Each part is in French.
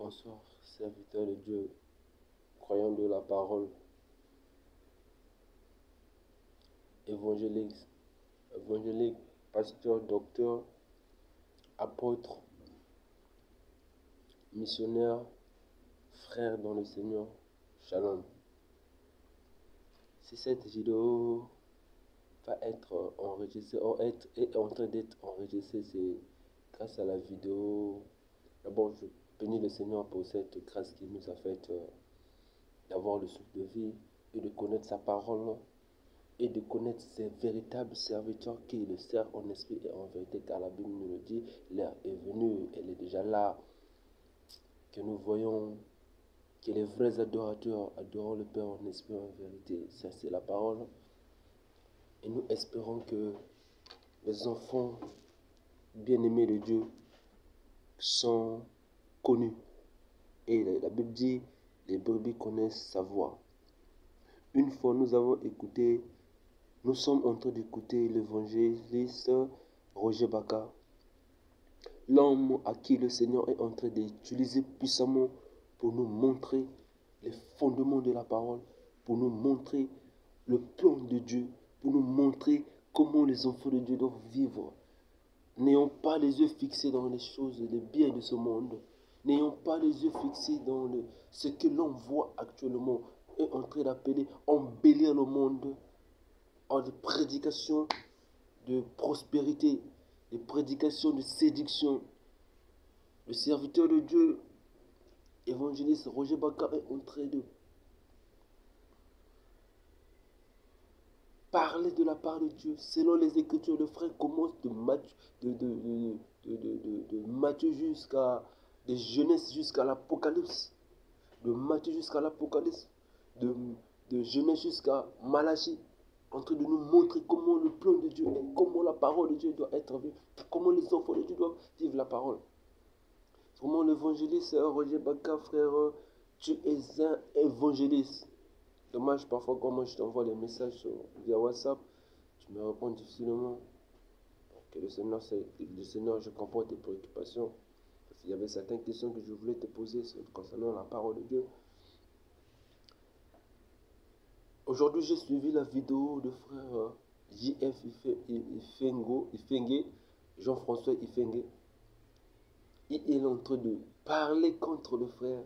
Bonsoir, serviteur de Dieu, croyant de la parole, évangélique, pasteur, docteur, apôtre, missionnaire, frère dans le Seigneur, Shalom. Si cette vidéo va être enregistrée, est en train d'être enregistrée, c'est grâce à la vidéo. D'abord, je bénis le Seigneur pour cette grâce qu'il nous a faite d'avoir le souffle de vie et de connaître sa parole et de connaître ses véritables serviteurs qui le servent en esprit et en vérité, car la Bible nous le dit, l'heure est venue, elle est déjà là, que nous voyons que les vrais adorateurs adorent le Père en esprit et en vérité. Ça, c'est la parole. Et nous espérons que les enfants bien-aimés de Dieu sont connus. Et la Bible dit, les brebis connaissent sa voix. Une fois nous avons écouté, nous sommes en train d'écouter l'évangéliste Roger Baka, l'homme à qui le Seigneur est en train d'utiliser puissamment pour nous montrer les fondements de la parole, pour nous montrer le plan de Dieu, pour nous montrer comment les enfants de Dieu doivent vivre. N'ayons pas les yeux fixés dans les choses, les biens de ce monde. N'ayons pas les yeux fixés dans ce que l'on voit actuellement est en train d'appeler embellir le monde en des prédications de prospérité, des prédications de séduction. Le serviteur de Dieu, évangéliste Roger Baka, est en train de parler de la part de Dieu. Selon les Écritures, le frère commence de Matthieu jusqu'à de Genèse jusqu'à l'Apocalypse. De Matthieu jusqu'à l'Apocalypse. De Genèse jusqu'à Malachie. En train de nous montrer comment le plan de Dieu est, comment la parole de Dieu doit être vue, comment les enfants de Dieu doivent vivre la parole. Comment l'évangéliste Roger Baka, frère, tu es un évangéliste. Dommage, parfois, quand moi je t'envoie les messages via WhatsApp, tu me réponds difficilement. Que le Seigneur, je comprends tes préoccupations. Parce qu'il y avait certaines questions que je voulais te poser concernant la parole de Dieu. Aujourd'hui, j'ai suivi la vidéo de frère J.F. Ifenge, Jean-François Ifenge. Il est en train de parler contre le frère,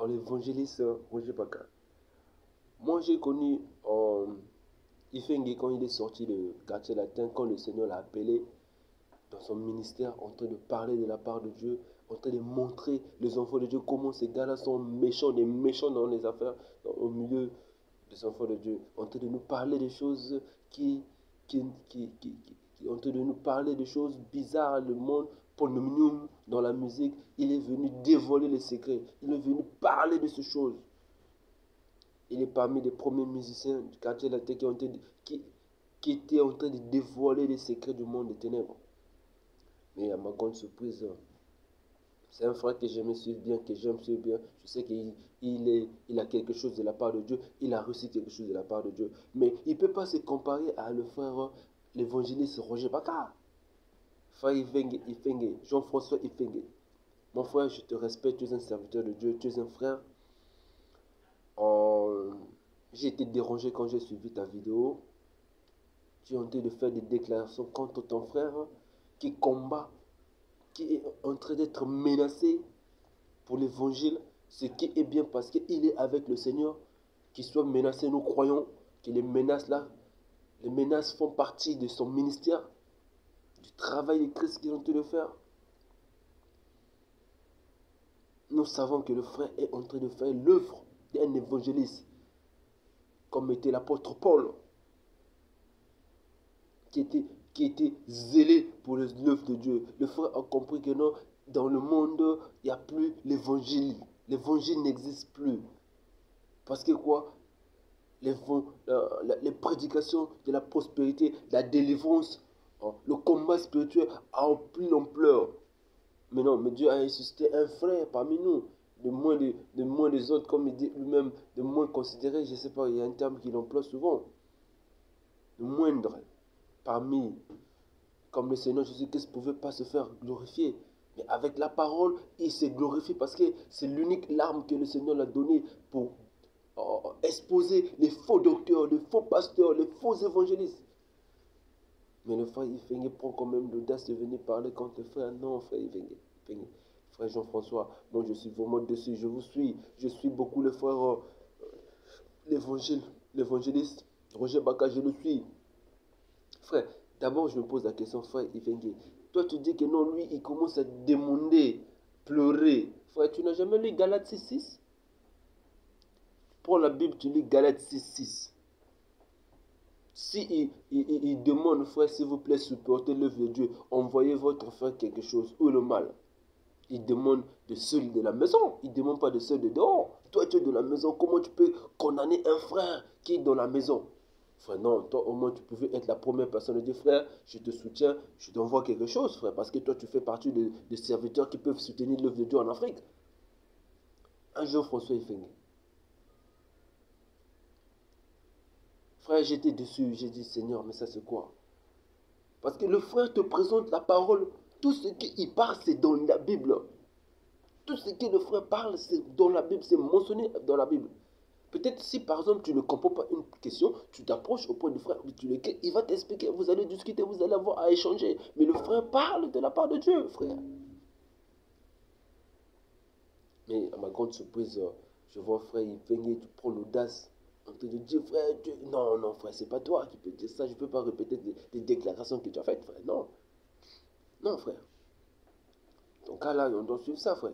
l'évangéliste Roger Baka. Moi, j'ai connu Ifenge quand il est sorti du quartier latin, quand le Seigneur l'a appelé dans son ministère, en train de parler de la part de Dieu, en train de montrer les enfants de Dieu comment ces gars-là sont méchants, des méchants dans les affaires, au milieu des enfants de Dieu, en train de nous parler des choses en train de nous parler des choses bizarres, le monde, Polynomium dans la musique. Il est venu dévoiler les secrets, il est venu parler de ces choses. Il est parmi les premiers musiciens du quartier latin qui étaient en train de dévoiler les secrets du monde des ténèbres. Mais à ma grande surprise, c'est un frère que j'aime suivre bien, que j'aime suivre bien. Je sais qu'il a quelque chose de la part de Dieu. Il a reçu quelque chose de la part de Dieu. Mais il ne peut pas se comparer à le frère, l'évangéliste Roger Baka. Frère Ifenge, Jean-François Ifenge. Mon frère, je te respecte, tu es un serviteur de Dieu, tu es un frère. J'ai été dérangé quand j'ai suivi ta vidéo. Tu es en train de faire des déclarations contre ton frère qui combat, qui est en train d'être menacé pour l'évangile, ce qui est bien parce qu'il est avec le Seigneur. Qu'il soit menacé, nous croyons que les menaces là, les menaces font partie de son ministère, du travail de Christ qu'il est en train de faire. Nous savons que le frère est en train de faire l'œuvre d'un évangéliste, comme était l'apôtre Paul, qui était zélé pour l'œuvre de Dieu. Le frère a compris que non, dans le monde, il n'y a plus l'évangile. L'évangile n'existe plus. Parce que quoi? Les prédications de la prospérité, de la délivrance, le combat spirituel a pris l'ampleur. Mais non, mais Dieu a ressuscité un frère parmi nous, de moins des autres, comme il dit lui-même, de moins considéré, je ne sais pas, il y a un terme qu'il emploie souvent, de moindre, parmi, comme le Seigneur Jésus-Christ ne pouvait pas se faire glorifier. Mais avec la parole, il s'est glorifié parce que c'est l'unique arme que le Seigneur l'a donnée pour exposer les faux docteurs, les faux pasteurs, les faux évangélistes. Mais le frère Ifengé prend quand même l'audace de venir parler contre le frère. Non, frère Ifengé. Frère Jean-François, moi je suis vraiment dessus, je vous suis. Je suis beaucoup le frère, l'évangéliste Roger Baka, je le suis. Frère, d'abord je me pose la question, frère Ifengé. Toi tu dis que non, lui il commence à demander, pleurer. Frère, tu n'as jamais lu Galates 6:6? Prends la Bible, tu lis Galates 6:6. Si il demande, frère, s'il vous plaît, supportez l'œuvre de Dieu, envoyez votre frère quelque chose, ou le mal. Il demande de ceux de la maison, il ne demande pas de ceux de dehors. Toi, tu es de la maison, comment tu peux condamner un frère qui est dans la maison? Frère, non, toi au moins tu pouvais être la première personne à dire, frère, je te soutiens, je t'envoie quelque chose, frère, parce que toi tu fais partie des serviteurs qui peuvent soutenir l'œuvre de Dieu en Afrique. Un jour, François Ifengé. Frère, j'étais dessus, j'ai dit, Seigneur, mais ça c'est quoi? Parce que le frère te présente la parole. Tout ce qu'il parle, c'est dans la Bible. Tout ce que le frère parle, c'est dans la Bible, c'est mentionné dans la Bible. Peut-être si par exemple tu ne comprends pas une question, tu t'approches auprès du frère, il va t'expliquer, vous allez discuter, vous allez avoir à échanger. Mais le frère parle de la part de Dieu, frère. Mais à ma grande surprise, je vois frère, il venait, tu prends l'audace. On te dit, frère, non, non, frère, c'est pas toi qui peux dire ça, je ne peux pas répéter des déclarations que tu as faites, frère. Non, non, frère. Donc là, on doit suivre ça, frère.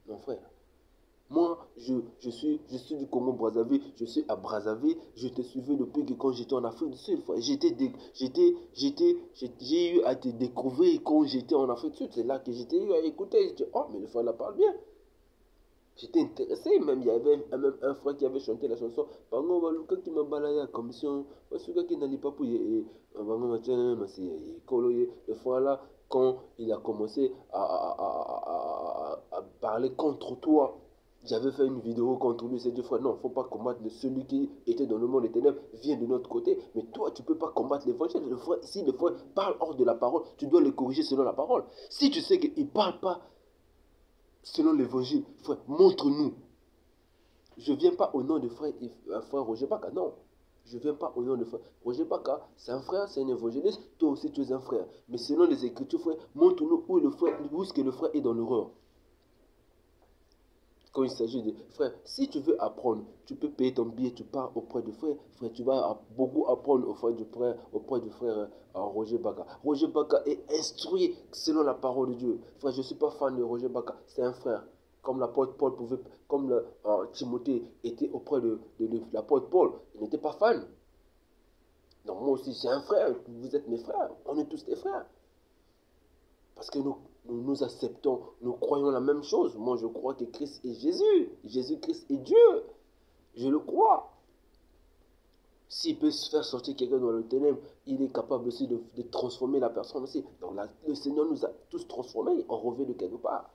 Non, frère. Moi, je suis du Congo-Brazzaville, je suis à Brazzaville, je te suivais depuis que quand j'étais en Afrique du Sud, frère. J'ai eu à te découvrir quand j'étais en Afrique du Sud. C'est là que j'étais eu à écouter. Je dis, oh, mais le frère la parle bien. J'étais intéressé, même il y avait même un frère qui avait chanté la chanson Pango Waluka qui m'a balayé à commission, Wasuka qui n'a pas pour le frère là, quand il a commencé à parler contre toi, j'avais fait une vidéo contre lui, c'est dit frère, non, il ne faut pas combattre celui qui était dans le monde des ténèbres, vient de notre côté, mais toi tu ne peux pas combattre l'évangile. Le frère, si le frère parle hors de la parole, tu dois le corriger selon la parole. Si tu sais qu'il ne parle pas selon l'évangile, frère, montre-nous. Je ne viens pas au nom de frère Roger Baka, non. Je ne viens pas au nom de frère Roger Baka. C'est un frère, c'est un évangéliste. Toi aussi, tu es un frère. Mais selon les Écritures, frère, montre-nous où est-ce que le frère est dans l'erreur. Quand il s'agit de frère, si tu veux apprendre, tu peux payer ton billet, tu pars auprès du frère. Frère, tu vas beaucoup apprendre auprès du frère Roger Baka. Roger Baka est instruit selon la parole de Dieu. Frère, je ne suis pas fan de Roger Baka, c'est un frère. Comme l'apôtre Paul pouvait, comme Timothée était auprès de l'apôtre Paul, il n'était pas fan. Donc moi aussi, c'est un frère, vous êtes mes frères, on est tous des frères. Parce que nous acceptons, nous croyons la même chose. Moi, je crois que Christ est Jésus. Jésus-Christ est Dieu. Je le crois. S'il peut se faire sortir quelqu'un dans le ténèbre, il est capable aussi de transformer la personne aussi. Donc le Seigneur nous a tous transformés. On revient de quelque part.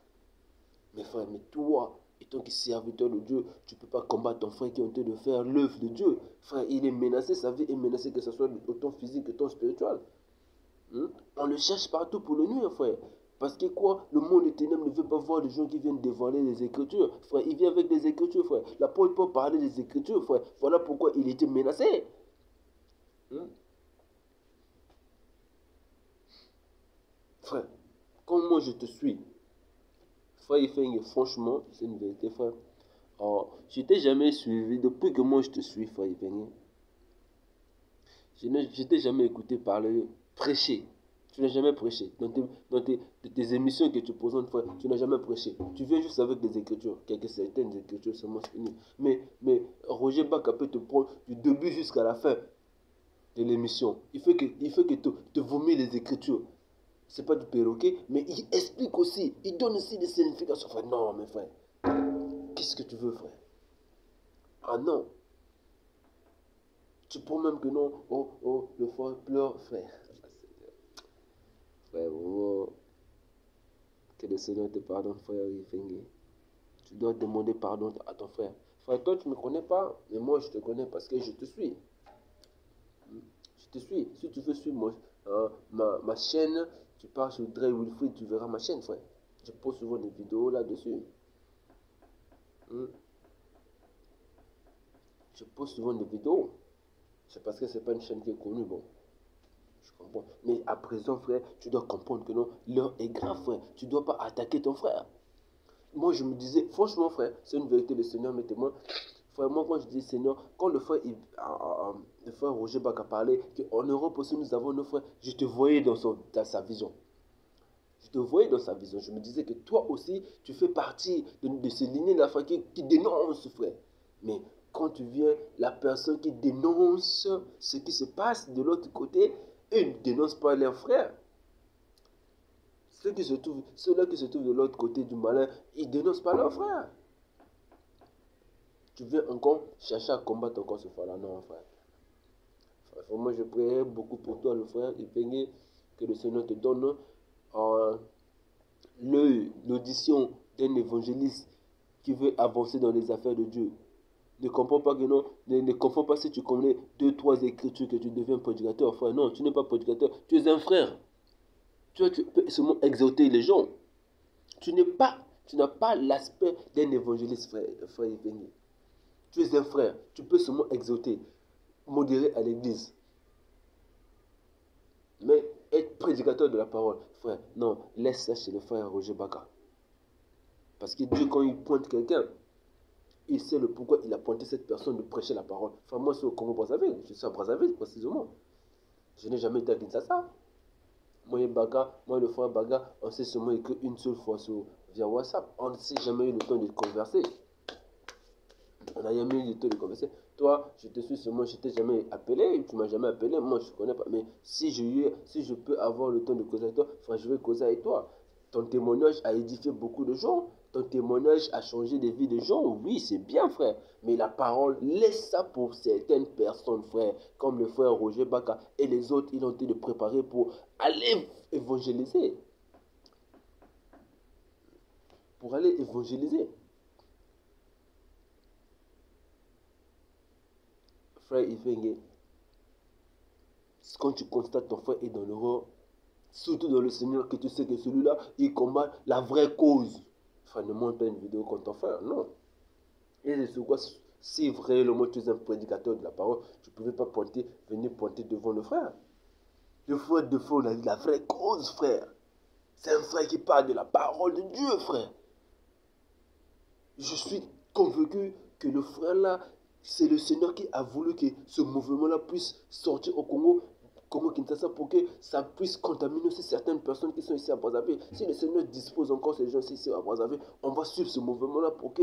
Mais frère, mais toi, étant que serviteur de Dieu, tu ne peux pas combattre ton frère qui est en train de faire l'œuvre de Dieu. Frère, il est menacé, sa vie est menacée, que ce soit autant physique que autant spirituel. On le cherche partout pour le nuire, frère. Parce que quoi? Le monde des ténèbres ne veut pas voir des gens qui viennent dévoiler les Écritures. Frère, il vient avec des Écritures, frère. L'apôtre Paul parlait des Écritures, frère. Voilà pourquoi il était menacé. Frère, comme moi je te suis, frère Ifeng, franchement, c'est une vérité, frère. Oh, je t'ai jamais suivi. Depuis que moi je te suis, frère Ifeng, je t'ai jamais écouté parler, prêcher. Tu n'as jamais prêché. Dans tes émissions que tu présentes, frère, tu n'as jamais prêché. Tu viens juste avec des écritures. Quelques certaines écritures seulement finies. Mais Roger Baka peut te prendre du début jusqu'à la fin de l'émission. Il fait que te vomir les écritures. C'est pas du perroquet, mais il explique aussi. Il donne aussi des significations. Frère, non, mais frère, qu'est-ce que tu veux, frère? Ah non. Tu prends même que non. Oh, oh, le frère pleure, frère. Frère, oh, que le Seigneur te pardonne, frère Ifengé. Tu dois demander pardon à ton frère. Frère, toi, tu ne me connais pas, mais moi, je te connais parce que je te suis. Je te suis. Si tu veux suivre ma chaîne, Tu pars sur Dre Wilfried, tu verras ma chaîne, frère. Je pose souvent des vidéos là-dessus. Je pose souvent des vidéos. C'est parce que c'est pas une chaîne qui est connue, bon. Je comprends. Mais à présent, frère, tu dois comprendre que non, l'heure est grave, frère. Tu dois pas attaquer ton frère. Moi, je me disais, franchement, frère, c'est une vérité, le Seigneur m'est témoin. Frère, moi, quand je dis Seigneur, quand le frère Roger Bach a parlé qu'en Europe aussi, nous avons nos frères, je te voyais dans sa vision. Je te voyais dans sa vision. Je me disais que toi aussi, tu fais partie de ces lignées de la foi qui dénonce, frère. Mais quand tu viens, la personne qui dénonce ce qui se passe de l'autre côté, ils ne dénoncent pas leurs frères. Ceux-là qui se trouvent de l'autre côté du malin, ils ne dénoncent pas leurs frères. Tu viens encore chercher à combattre encore ce frère-là. Non, frère. Moi, je prierai beaucoup pour toi, le frère Ipenge, que le Seigneur te donne l'audition d'un évangéliste qui veut avancer dans les affaires de Dieu. Ne comprends pas que non, ne confonds pas si tu connais 2-3 écritures que tu deviens prédicateur, frère. Non, tu n'es pas prédicateur, tu es un frère. Tu peux seulement exhorter les gens. Tu n'as pas l'aspect d'un évangéliste, frère Ipenge. Tu es un frère, tu peux seulement exhorter, modérer à l'église. Mais être prédicateur de la parole, frère, non, laisse ça chez le frère Roger Baka. Parce que Dieu, quand il pointe quelqu'un, il sait le pourquoi il a pointé cette personne de prêcher la parole. Enfin, moi, je suis au Congo-Brazzaville, je suis à Brazzaville précisément. Je n'ai jamais été à Kinshasa. Moi et Baga, moi et le frère Baga, on s'est seulement écrit une seule fois via WhatsApp. On ne s'est jamais eu le temps de converser. On n'a jamais eu le temps de converser. Toi, je te suis seulement, je t'ai jamais appelé, tu m'as jamais appelé, moi je ne connais pas. Mais si je peux avoir le temps de causer avec toi, frère, je vais causer avec toi. Ton témoignage a édifié beaucoup de gens. Ton témoignage a changé des vies de gens. Oui, c'est bien, frère. Mais la parole, laisse ça pour certaines personnes, frère. Comme le frère Roger Baka et les autres, ils ont été préparés pour aller évangéliser. Pour aller évangéliser. Frère Ifenge, quand tu constates ton frère est dans l'erreur, surtout dans le Seigneur, que tu sais que celui-là, il combat la vraie cause. Frère, ne monte pas une vidéo contre ton frère, non. Et c'est sur quoi, si réellement tu es un prédicateur de la parole, tu ne pouvais pas venir pointer devant le frère. Le frère de fond, on a dit la vraie cause, frère. C'est un frère qui parle de la parole de Dieu, frère. Je suis convaincu que le frère là, c'est le Seigneur qui a voulu que ce mouvement-là puisse sortir au Congo-Kinshasa pour que ça puisse contaminer aussi certaines personnes qui sont ici à Brazzaville. Si le Seigneur dispose encore ces gens ici à Brazzaville, on va suivre ce mouvement-là pour que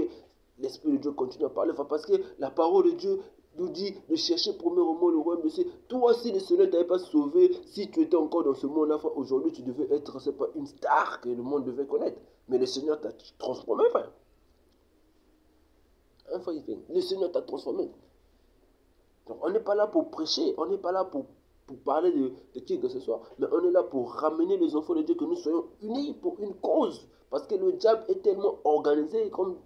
l'Esprit de Dieu continue à parler. Enfin, parce que la parole de Dieu nous dit de chercher premièrement le royaume de Dieu. Toi, si le Seigneur ne t'avait pas sauvé, si tu étais encore dans ce monde-là, aujourd'hui, tu devais être, c'est pas une star que le monde devait connaître. Mais le Seigneur t'a transformé, frère. Le Seigneur t'a transformé. Donc, on n'est pas là pour prêcher, on n'est pas là pour parler de qui que ce soit, mais on est là pour ramener les enfants de Dieu, que nous soyons unis pour une cause. Parce que le diable est tellement organisé, comme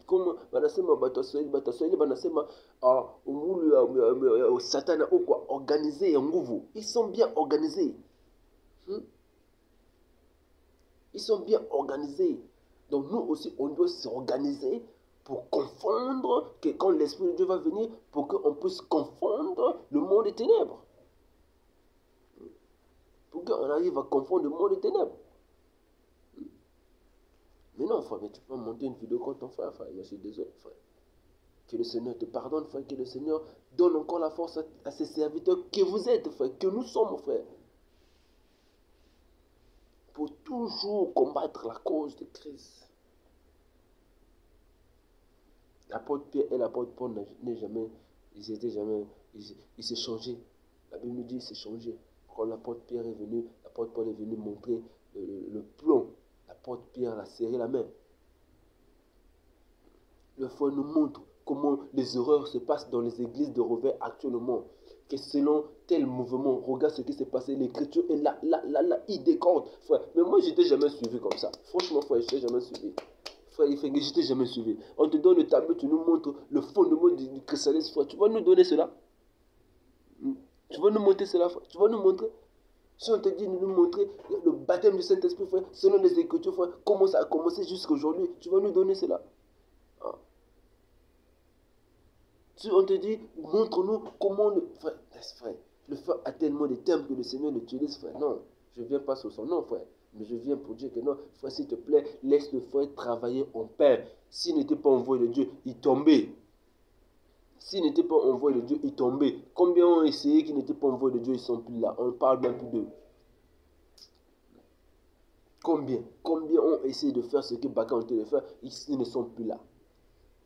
Satan ou quoi, organisé en nouveau. Ils sont bien organisés. Ils sont bien organisés. Donc nous aussi, on doit s'organiser pour confondre, que quand l'Esprit de Dieu va venir, pour qu'on puisse confondre le monde des ténèbres. Pour qu'on arrive à confondre le monde des ténèbres. Mais non, frère, mais tu peux monter une vidéo contre ton frère, frère. Je suis désolé, frère. Que le Seigneur te pardonne, frère. Que le Seigneur donne encore la force à ses serviteurs que vous êtes, frère. Que nous sommes, frère. Pour toujours combattre la cause de Christ. L'apôtre Pierre et l'apôtre Paul ils s'est changé. La Bible nous dit qu'ils s'est changé. Quand l'apôtre Pierre est venu, l'apôtre Paul est venu montrer le plomb. L'apôtre Pierre a serré la main. Le frère nous montre comment les erreurs se passent dans les églises de Revers actuellement. Que selon tel mouvement, regarde ce qui s'est passé, l'écriture est là, il décompte. Frère, mais moi, je n'étais jamais suivi comme ça. Franchement, frère, je n'étais jamais suivi. Frère, je n'étais jamais suivi. On te donne le tableau, tu nous montres le fondement du christianisme, frère. Tu vas nous donner cela? Tu vas nous montrer cela, frère? Tu vas nous montrer? Si on te dit de nous montrer le baptême du Saint-Esprit, frère, selon les Écritures, frère, comment ça a commencé jusqu'à aujourd'hui, tu vas nous donner cela. Hein? Si on te dit, montre-nous comment le frère, le frère a tellement de termes que le Seigneur l'utilise, frère. Non, je ne viens pas sur son nom, frère. Mais je viens pour dire que non, frère, s'il te plaît, laisse le frère travailler en paix. S'il n'était pas envoyé de Dieu, il tombait. S'il n'était pas envoyé de Dieu, il tombait. Combien ont essayé qui n'étaient pas envoyés de Dieu, ils ne sont plus là. On ne parle même plus d'eux. Combien ont essayé de faire ce que Baka ont essayé de faire, ils ne sont plus là.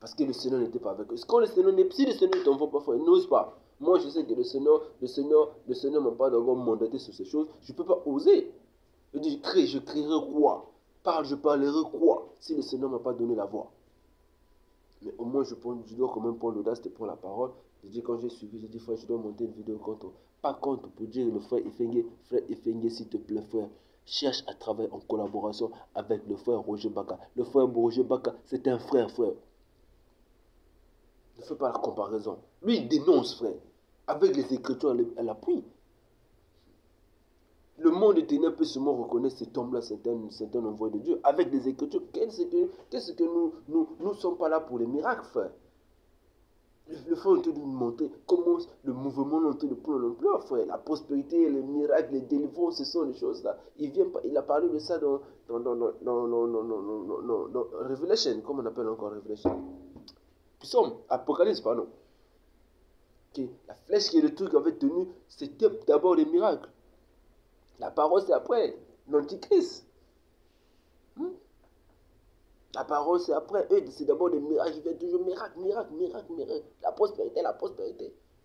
Parce que le Seigneur n'était pas avec eux. Si le Seigneur ne t'envoie pas, frère, n'ose pas. Moi, je sais que le Seigneur m'a pas d'abord mandaté sur ces choses. Je ne peux pas oser. Je dis, je crierai quoi? Je parlerai quoi? Si le Seigneur ne m'a pas donné la voix. Mais au moins, je dois quand même prendre l'audace de prendre la parole. Je dis, quand j'ai suivi, je dis, frère, je dois monter une vidéo contre. Pas contre pour dire le frère Ifengue, s'il te plaît, frère. Cherche à travailler en collaboration avec le frère Roger Baka. Le frère Roger Baka, c'est un frère. Ne fais pas la comparaison. Lui, il dénonce, frère. Avec les Écritures à l'appui. Le monde des ténèbres peut seulement reconnaître cet homme-là, c'est un envoyé de Dieu. Avec les Écritures, qu'est-ce que nous ne sommes pas là pour les miracles, frère. Le frère est en train de nous montrer comment le mouvement est en train de prendre l'ampleur, frère. La prospérité, les miracles, les délivrances, ce sont les choses là. Il a parlé de ça dans Revelation, comment on appelle encore Revelation? Psaume, Apocalypse, pardon. Okay. La flèche qui est le truc qui avait tenu, c'était d'abord les miracles. La parole, c'est après. L'antichrist. La parole, c'est après. Eux, c'est d'abord des miracles. Il vient toujours miracle. La prospérité.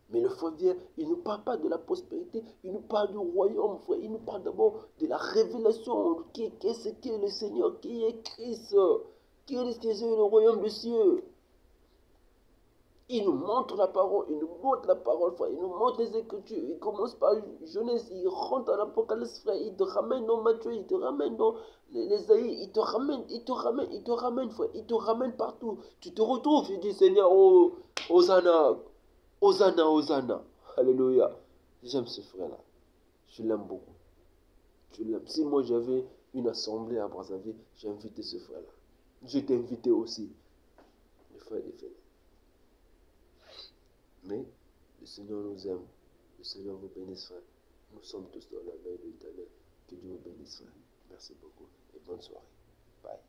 Mais le frère vient, il ne parle pas de la prospérité. Il nous parle du royaume, frère. Il nous parle d'abord de la révélation. Qu'est-ce qu'est le Seigneur? Qui est Christ? Qui est le royaume des cieux? Il nous montre la parole, frère. Il nous montre les Écritures. Il commence par Genèse, il rentre dans l'Apocalypse, frère. Il te ramène dans Matthieu, il te ramène dans les Aïe, il te ramène, frère. Il te ramène partout. Tu te retrouves, il dit, Seigneur, oh, Hosanna, Hosanna, Hosanna. Alléluia. J'aime ce frère-là. Je l'aime beaucoup. Je l'aime. Si moi j'avais une assemblée à Brazzaville, j'ai invité ce frère-là. Je t'ai invité aussi. Le frère est fait. Mais le Seigneur nous aime. Le Seigneur vous bénisse, frère. Nous sommes tous dans la main de l'Éternel. Que Dieu vous bénisse, frère. Merci beaucoup et bonne soirée. Bye.